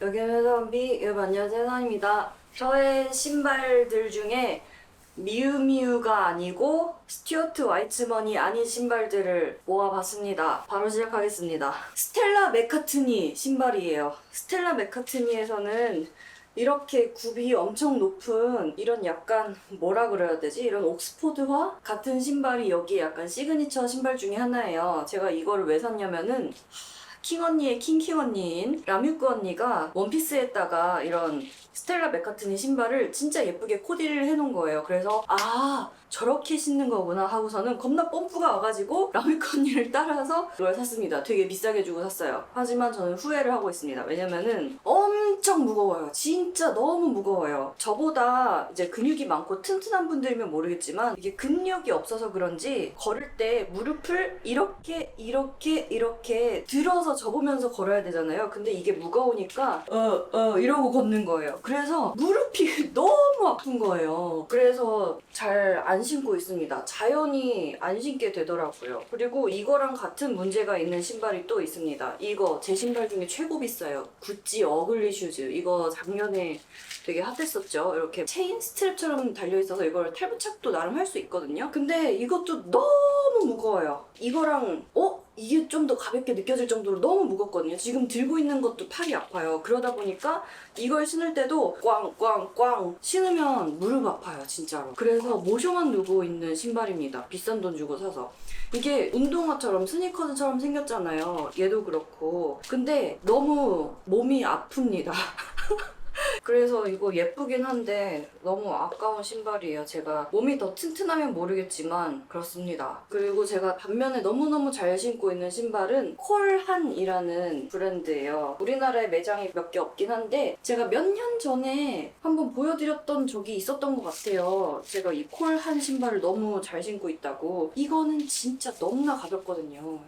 여기는 선비 유반여재선입니다. 저의 신발들 중에 미우미우가 아니고 스튜어트 와이츠먼이 아닌 신발들을 모아봤습니다. 바로 시작하겠습니다. 스텔라 맥카트니 신발이에요. 스텔라 맥카트니에서는 이렇게 굽이 엄청 높은 이런 약간 뭐라 그래야 되지? 이런 옥스포드화 같은 신발이 여기 약간 시그니처 신발 중에 하나예요. 제가 이거를 왜 샀냐면은 킹언니의 킹킹언니인 라뮤크 언니가 원피스에다가 이런 스텔라 맥카트니 신발을 진짜 예쁘게 코디를 해놓은 거예요. 그래서 저렇게 신는 거구나 하고서는 겁나 뽐뿌가 와가지고 라뮤크 언니를 따라서 이걸 샀습니다. 되게 비싸게 주고 샀어요. 하지만 저는 후회를 하고 있습니다. 왜냐면은 엄청 무거워요. 진짜 너무 무거워요. 저보다 이제 근육이 많고 튼튼한 분들이면 모르겠지만 이게 근력이 없어서 그런지 걸을 때 무릎을 이렇게 들어서 접으면서 걸어야 되잖아요. 근데 이게 무거우니까 이러고 걷는 거예요. 그래서 무릎이 너무 아픈 거예요. 그래서 잘 안 신고 있습니다. 자연히 안 신게 되더라고요. 그리고 이거랑 같은 문제가 있는 신발이 또 있습니다. 이거 제 신발 중에 최고 비싸요. 구찌 어글리 슈즈. 이거 작년에 되게 핫했었죠. 이렇게 체인 스트랩처럼 달려있어서 이걸 탈부착도 나름 할 수 있거든요. 근데 이것도 너무 무거워요. 이거랑 이게 좀 더 가볍게 느껴질 정도로 너무 무겁거든요. 지금 들고 있는 것도 팔이 아파요. 그러다 보니까 이걸 신을 때도 꽝꽝꽝 신으면 무릎 아파요, 진짜로. 그래서 모셔만 누고 있는 신발입니다. 비싼 돈 주고 사서. 이게 운동화처럼 스니커즈처럼 생겼잖아요. 얘도 그렇고. 근데 너무 몸이 아픕니다. 그래서 이거 예쁘긴 한데 너무 아까운 신발이에요. 제가 몸이 더 튼튼하면 모르겠지만 그렇습니다. 그리고 제가 반면에 너무너무 잘 신고 있는 신발은 콜한이라는 브랜드예요. 우리나라에 매장이 몇 개 없긴 한데 제가 몇 년 전에 한번 보여드렸던 적이 있었던 것 같아요. 제가 이 콜한 신발을 너무 잘 신고 있다고. 이거는 진짜 너무나 가볍거든요.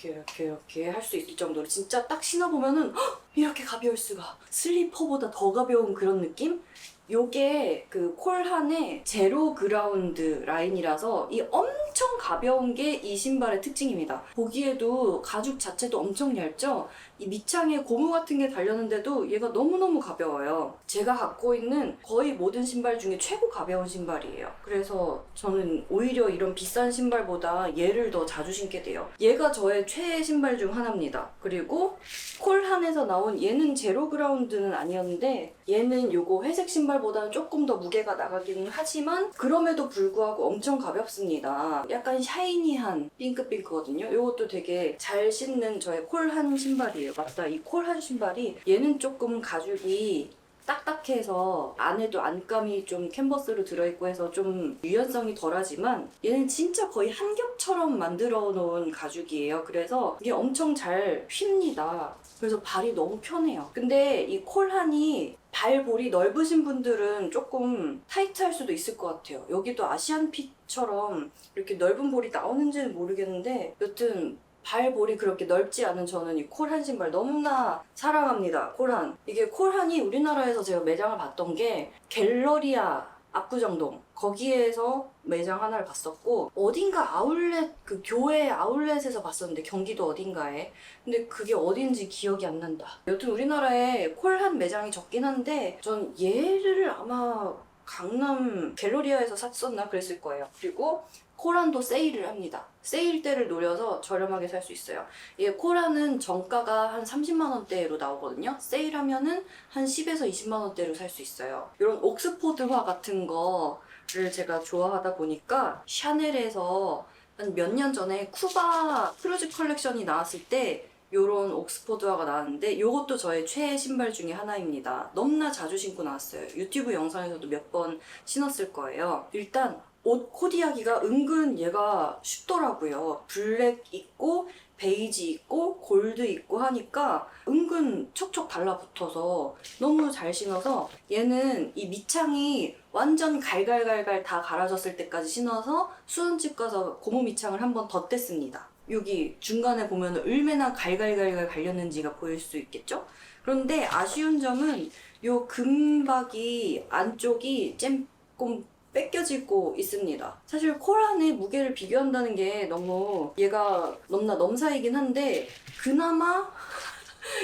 이렇게 할 수 있을 정도로 진짜 딱 신어보면은 이렇게 가벼울 수가. 슬리퍼보다 더 가벼운 그런 느낌? 요게 그 콜한의 제로 그라운드 라인이라서 이 엄청 가벼운 게 이 신발의 특징입니다. 보기에도 가죽 자체도 엄청 얇죠? 이 밑창에 고무 같은 게 달렸는데도 얘가 너무너무 가벼워요. 제가 갖고 있는 거의 모든 신발 중에 최고 가벼운 신발이에요. 그래서 저는 오히려 이런 비싼 신발보다 얘를 더 자주 신게 돼요. 얘가 저의 최애 신발 중 하나입니다. 그리고 콜한에서 나온 얘는 제로 그라운드는 아니었는데 얘는 요거 회색 신발보다는 조금 더 무게가 나가기는 하지만 그럼에도 불구하고 엄청 가볍습니다. 약간 샤이니한 핑크핑크거든요. 요것도 되게 잘 신는 저의 콜한 신발이에요. 맞다, 이 콜한 신발이 얘는 조금 가죽이 딱딱해서 안에도 안감이 좀 캔버스로 들어있고 해서 좀 유연성이 덜하지만 얘는 진짜 거의 한 겹처럼 만들어 놓은 가죽이에요. 그래서 이게 엄청 잘 휩니다. 그래서 발이 너무 편해요. 근데 이 콜한이 발볼이 넓으신 분들은 조금 타이트할 수도 있을 것 같아요. 여기도 아시안핏처럼 이렇게 넓은 볼이 나오는지는 모르겠는데 여튼 발볼이 그렇게 넓지 않은 저는 이 콜한 신발 너무나 사랑합니다. 콜한. 이게 콜한이 우리나라에서 제가 매장을 봤던 게 갤러리아 압구정동 거기에서 매장 하나를 봤었고 어딘가 아울렛 그 교회 아울렛에서 봤었는데 경기도 어딘가에 근데 그게 어딘지 기억이 안 난다. 여튼 우리나라에 콜한 매장이 적긴 한데 전 얘를 아마 강남 갤러리아에서 샀었나 그랬을 거예요. 그리고 콜한도 세일을 합니다. 세일 때를 노려서 저렴하게 살 수 있어요. 이게 콜한은 정가가 한 30만 원대로 나오거든요. 세일하면은 한 10에서 20만 원대로 살 수 있어요. 이런 옥스포드화 같은 거를 제가 좋아하다 보니까 샤넬에서 한 몇 년 전에 쿠바 크루즈 컬렉션이 나왔을 때 요런 옥스포드화가 나왔는데 요것도 저의 최애 신발 중에 하나입니다. 너무나 자주 신고 나왔어요. 유튜브 영상에서도 몇 번 신었을 거예요. 일단 옷 코디하기가 은근 얘가 쉽더라고요. 블랙 있고 베이지 있고 골드 있고 하니까 은근 척척 달라붙어서 너무 잘 신어서 얘는 이 밑창이 완전 갈갈갈갈 다 갈아졌을 때까지 신어서 수원집 가서 고무 밑창을 한 번 더 뗐습니다. 여기 중간에 보면 얼마나 갈갈갈갈 갈렸는지가 보일 수 있겠죠? 그런데 아쉬운 점은 요 금박이 안쪽이 조금 뺏겨지고 있습니다. 사실 콜한의 무게를 비교한다는 게 너무 얘가 넘나 넘사이긴 한데 그나마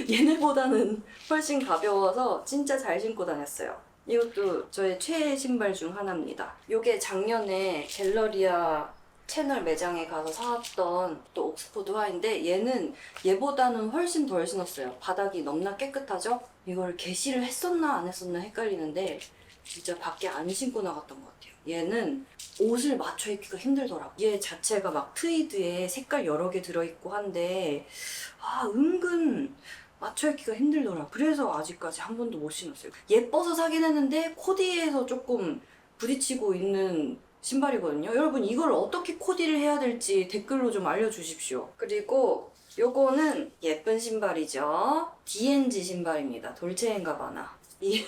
얘네보다는 훨씬 가벼워서 진짜 잘 신고 다녔어요. 이것도 저의 최애 신발 중 하나입니다. 이게 작년에 갤러리아 채널 매장에 가서 사왔던 또 옥스포드 화인데 얘는 얘보다는 훨씬 덜 신었어요. 바닥이 너무나 깨끗하죠? 이걸 개시를 했었나 안 했었나 헷갈리는데 진짜 밖에 안 신고 나갔던 것 같아요. 얘는 옷을 맞춰 입기가 힘들더라고요. 얘 자체가 막 트위드에 색깔 여러 개 들어있고 한데 은근 맞춰 입기가 힘들더라고요. 그래서 아직까지 한 번도 못 신었어요. 예뻐서 사긴 했는데 코디에서 조금 부딪히고 있는 신발이거든요. 여러분 이걸 어떻게 코디를 해야 될지 댓글로 좀 알려주십시오. 그리고 요거는 예쁜 신발이죠. D&G 신발입니다. 돌체앤가바나. 이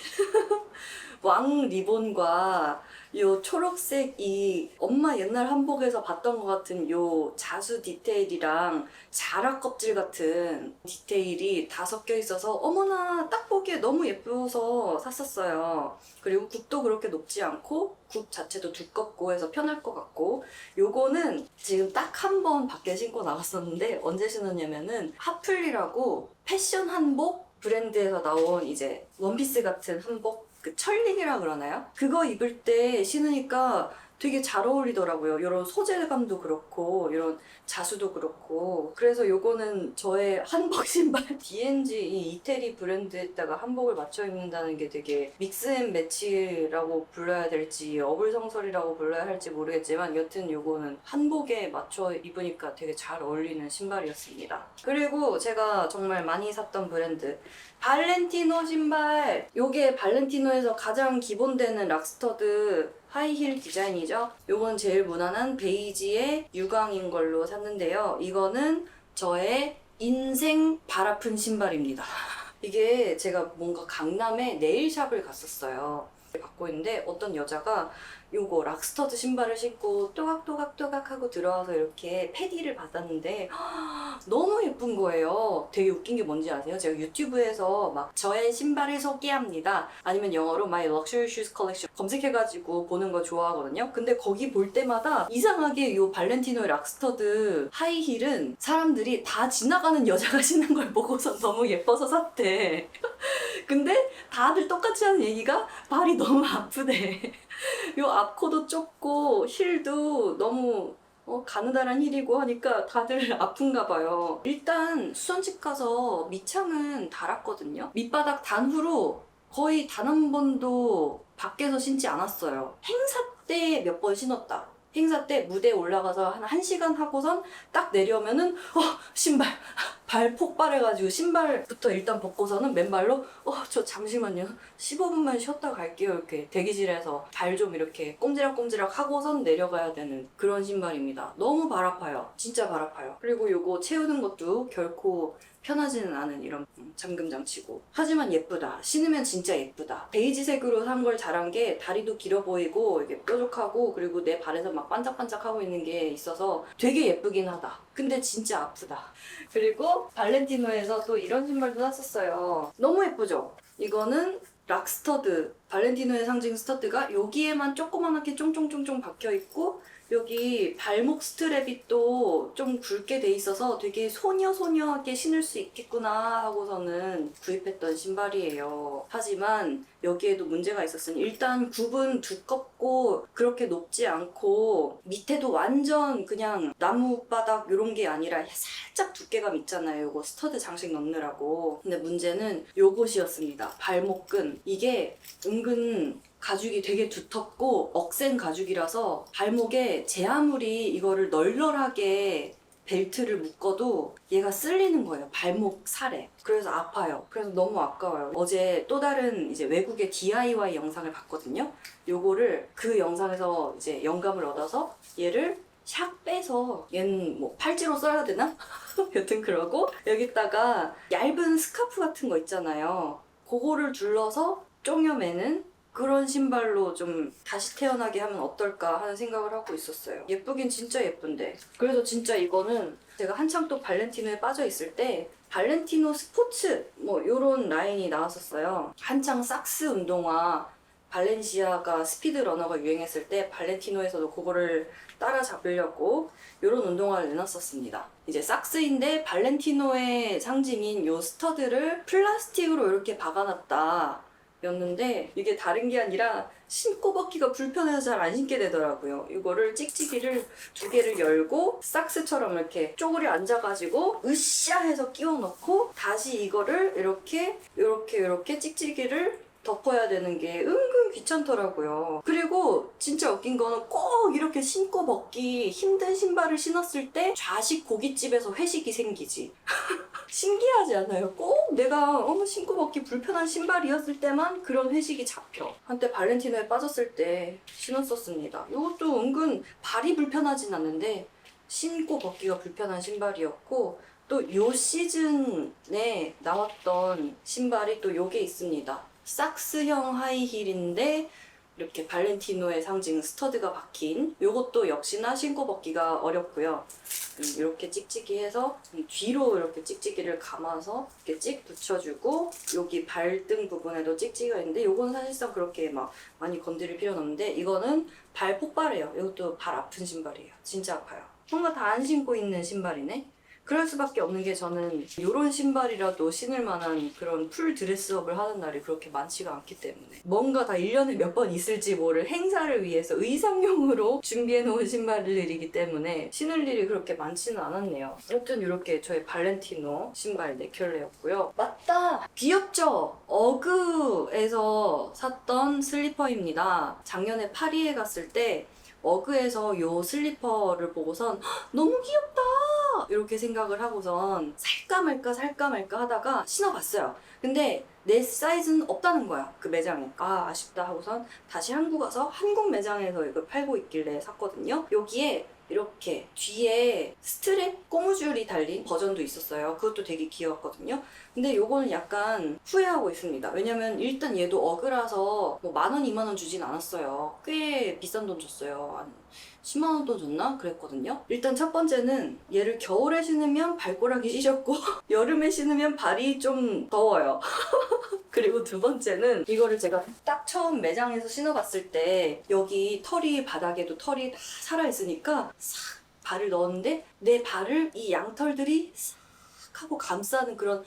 왕 리본과 요 초록색 이 엄마 옛날 한복에서 봤던 것 같은 요 자수 디테일이랑 자라 껍질 같은 디테일이 다 섞여 있어서 어머나 딱 보기에 너무 예뻐서 샀었어요. 그리고 굽도 그렇게 높지 않고 굽 자체도 두껍고 해서 편할 것 같고 요거는 지금 딱 한 번 밖에 신고 나갔었는데 언제 신었냐면은 하플리라고 패션 한복 브랜드에서 나온 이제 원피스 같은 한복 그 철링이라 그러나요? 그거 입을 때 신으니까 되게 잘 어울리더라고요. 이런 소재감도 그렇고 이런 자수도 그렇고 그래서 요거는 저의 한복 신발 D&G 이 이태리 브랜드에다가 한복을 맞춰 입는다는 게 되게 믹스앤매치라고 불러야 될지 어불성설이라고 불러야 할지 모르겠지만 여튼 요거는 한복에 맞춰 입으니까 되게 잘 어울리는 신발이었습니다. 그리고 제가 정말 많이 샀던 브랜드 발렌티노 신발. 요게 발렌티노에서 가장 기본되는 락스터드 하이힐 디자인이죠. 요건 제일 무난한 베이지의 유광인 걸로 샀는데요. 이거는 저의 인생 발 아픈 신발입니다. 이게 제가 뭔가 강남에 네일샵을 갔었어요. 갖고 있는데 어떤 여자가 요거 락스터드 신발을 신고 또각또각또각 하고 들어와서 이렇게 패디를 받았는데 너무 예쁜 거예요. 되게 웃긴 게 뭔지 아세요? 제가 유튜브에서 막 저의 신발을 소개합니다. 아니면 영어로 My Luxury Shoes Collection 검색해가지고 보는 거 좋아하거든요. 근데 거기 볼 때마다 이상하게 요 발렌티노의 락스터드 하이힐은 사람들이 다 지나가는 여자가 신는 걸 보고서 너무 예뻐서 샀대. 근데 다들 똑같이 하는 얘기가 발이 너무 아프대. 요 앞코도 좁고 힐도 너무 가느다란 힐이고 하니까 다들 아픈가 봐요. 일단 수선집 가서 밑창은 달았거든요. 밑바닥 단 후로 거의 단 한 번도 밖에서 신지 않았어요. 행사 때 몇 번 신었다. 행사 때 무대에 올라가서 한 1시간 하고선 딱 내려오면은 신발 발 폭발해가지고 신발부터 일단 벗고서는 맨발로 저 잠시만요 15분만 쉬었다 갈게요 이렇게 대기실에서 발 좀 이렇게 꼼지락꼼지락 하고선 내려가야 되는 그런 신발입니다. 너무 발 아파요. 진짜 발 아파요. 그리고 요거 채우는 것도 결코 편하지는 않은 이런 잠금 장치고 하지만 예쁘다. 신으면 진짜 예쁘다. 베이지색으로 산 걸 잘한 게 다리도 길어 보이고 이게 뾰족하고 그리고 내 발에서 막 반짝반짝하고 있는 게 있어서 되게 예쁘긴 하다. 근데 진짜 아프다. 그리고 발렌티노에서 또 이런 신발도 샀었어요. 너무 예쁘죠? 이거는 락스터드 발렌티노의 상징 스터드가 여기에만 조그맣게 쫑쫑쫑쫑 박혀있고 여기 발목 스트랩이 또 좀 굵게 돼 있어서 되게 소녀소녀하게 신을 수 있겠구나 하고서는 구입했던 신발이에요. 하지만 여기에도 문제가 있었으니 일단 굽은 두껍고 그렇게 높지 않고 밑에도 완전 그냥 나무바닥 이런 게 아니라 살짝 두께감 있잖아요. 요거 스터드 장식 넣느라고. 근데 문제는 요것이었습니다. 발목끈. 이게 은근 가죽이 되게 두텁고 억센 가죽이라서 발목에 제 아무리 이거를 널널하게 벨트를 묶어도 얘가 쓸리는 거예요. 발목 살에. 그래서 아파요. 그래서 너무 아까워요. 어제 또 다른 이제 외국의 DIY 영상을 봤거든요. 요거를 그 영상에서 이제 영감을 얻어서 얘를 샥 빼서 얘는 뭐 팔찌로 써야 되나? 여튼 그러고 여기다가 얇은 스카프 같은 거 있잖아요. 그거를 둘러서 쪼여매는 그런 신발로 좀 다시 태어나게 하면 어떨까 하는 생각을 하고 있었어요. 예쁘긴 진짜 예쁜데. 그래서 진짜 이거는 제가 한창 또 발렌티노에 빠져 있을 때 발렌티노 스포츠 뭐 요런 라인이 나왔었어요. 한창 삭스 운동화 발렌시아가 스피드러너가 유행했을 때 발렌티노에서도 그거를 따라잡으려고 이런 운동화를 내놨었습니다. 이제 삭스인데 발렌티노의 상징인 요 스터드를 플라스틱으로 이렇게 박아놨다 였는데 이게 다른 게 아니라 신고 벗기가 불편해서 잘 안 신게 되더라고요. 이거를 찍찍이를 두 개를 열고 삭스처럼 이렇게 쪼그려 앉아가지고 으쌰 해서 끼워 넣고 다시 이거를 이렇게 찍찍이를 덮어야 되는 게 은근 귀찮더라고요. 그리고 진짜 웃긴 거는 꼭 이렇게 신고 벗기 힘든 신발을 신었을 때 좌식 고깃집에서 회식이 생기지. 신기하지 않아요? 꼭 내가 신고 벗기 불편한 신발이었을 때만 그런 회식이 잡혀. 한때 발렌티노에 빠졌을 때 신었었습니다. 이것도 은근 발이 불편하진 않는데 신고 벗기가 불편한 신발이었고 또 요 시즌에 나왔던 신발이 또 요게 있습니다. 삭스형 하이힐인데 이렇게 발렌티노의 상징 스터드가 박힌 요것도 역시나 신고 벗기가 어렵고요. 이렇게 찍찍이 해서 뒤로 이렇게 찍찍이를 감아서 이렇게 찍 붙여주고 여기 발등 부분에도 찍찍이가 있는데 요건 사실상 그렇게 막 많이 건드릴 필요는 없는데 이거는 발 폭발해요. 이것도 발 아픈 신발이에요. 진짜 아파요. 뭔가 다 안 신고 있는 신발이네. 그럴 수밖에 없는 게 저는 이런 신발이라도 신을 만한 그런 풀 드레스업을 하는 날이 그렇게 많지가 않기 때문에 뭔가 다 1년에 몇 번 있을지 모를 행사를 위해서 의상용으로 준비해 놓은 신발들이기 때문에 신을 일이 그렇게 많지는 않았네요. 아무튼 이렇게 저의 발렌티노 신발 4켤레였고요. 맞다! 귀엽죠? 어그에서 샀던 슬리퍼입니다. 작년에 파리에 갔을 때 어그에서 요 슬리퍼를 보고선 너무 귀엽다 이렇게 생각을 하고선 살까 말까 하다가 신어봤어요. 근데 내 사이즈는 없다는 거야, 그 매장에. 아쉽다 하고선 다시 한국 와서 한국 매장에서 이걸 팔고 있길래 샀거든요. 여기에 이렇게 뒤에 스트랩 고무줄이 달린 버전도 있었어요. 그것도 되게 귀여웠거든요. 근데 요거는 약간 후회하고 있습니다. 왜냐면 일단 얘도 어그라서 뭐 10,000원, 20,000원 주진 않았어요. 꽤 비싼 돈 줬어요. 한 10만 원 돈 줬나? 그랬거든요. 일단 첫 번째는 얘를 겨울에 신으면 발가락이 찢었고 여름에 신으면 발이 좀 더워요. 그리고 두 번째는 이거를 제가 딱 처음 매장에서 신어봤을 때 여기 털이 바닥에도 털이 다 살아있으니까 싹 발을 넣었는데 내 발을 이 양털들이 싹 하고 감싸는 그런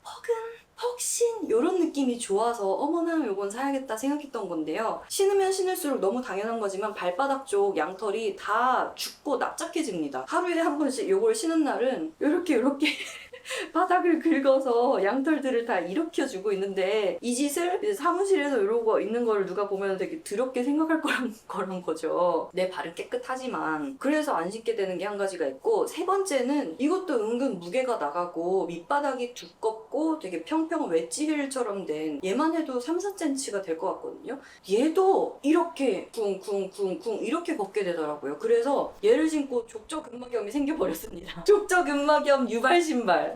퍽신 이런 느낌이 좋아서 어머나 요건 사야겠다 생각했던 건데요. 신으면 신을수록 너무 당연한 거지만 발바닥 쪽 양털이 다 죽고 납작해집니다. 하루에 한 번씩 요걸 신은 날은 요렇게 바닥을 긁어서 양털들을 다 일으켜주고 있는데 이 짓을 이제 사무실에서 이러고 있는 걸 누가 보면 되게 더럽게 생각할 거란 거죠. 내 발은 깨끗하지만 그래서 안 신게 되는 게 한 가지가 있고 세 번째는 이것도 은근 무게가 나가고 밑바닥이 두껍고 되게 평평한 웨지힐처럼 된 얘만 해도 3-4cm가 될 것 같거든요. 얘도 이렇게 쿵쿵쿵쿵 이렇게 걷게 되더라고요. 그래서 얘를 신고 족저근막염이 생겨버렸습니다. 족저근막염 유발 신발.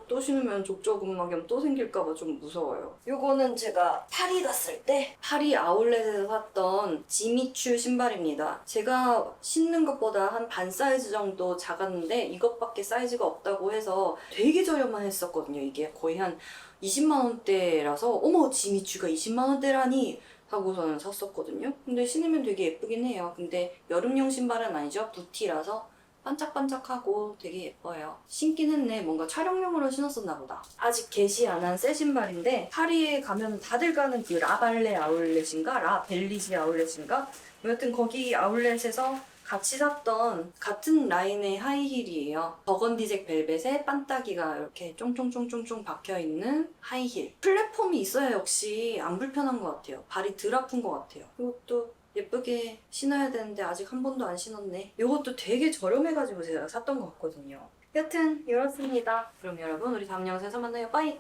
또 신으면 족저근막염 또 생길까봐 좀 무서워요. 요거는 제가 파리 갔을 때 파리 아울렛에서 샀던 지미추 신발입니다. 제가 신는 것보다 한 반 사이즈 정도 작았는데 이것밖에 사이즈가 없다고 해서 되게 저렴만 했었거든요. 이게 거의 한 20만 원대라서 어머 지미추가 20만 원대라니 하고서는 샀었거든요. 근데 신으면 되게 예쁘긴 해요. 근데 여름용 신발은 아니죠. 부티라서 반짝반짝하고 되게 예뻐요. 신긴 했네. 뭔가 촬영용으로 신었었나 보다. 아직 게시 안 한 새 신발인데 파리에 가면 다들 가는 그 라발레 아울렛인가? 라벨리지 아울렛인가? 여하튼 거기 아울렛에서 같이 샀던 같은 라인의 하이힐이에요. 버건디색 벨벳에 반따기가 이렇게 쫑쫑쫑쫑쫑 박혀있는 하이힐. 플랫폼이 있어야 역시 안 불편한 것 같아요. 발이 덜 아픈 것 같아요. 이것도 예쁘게 신어야 되는데 아직 한 번도 안 신었네. 이것도 되게 저렴해가지고 제가 샀던 것 같거든요. 여튼 이렇습니다. 그럼 여러분 우리 다음 영상에서 만나요. 빠이!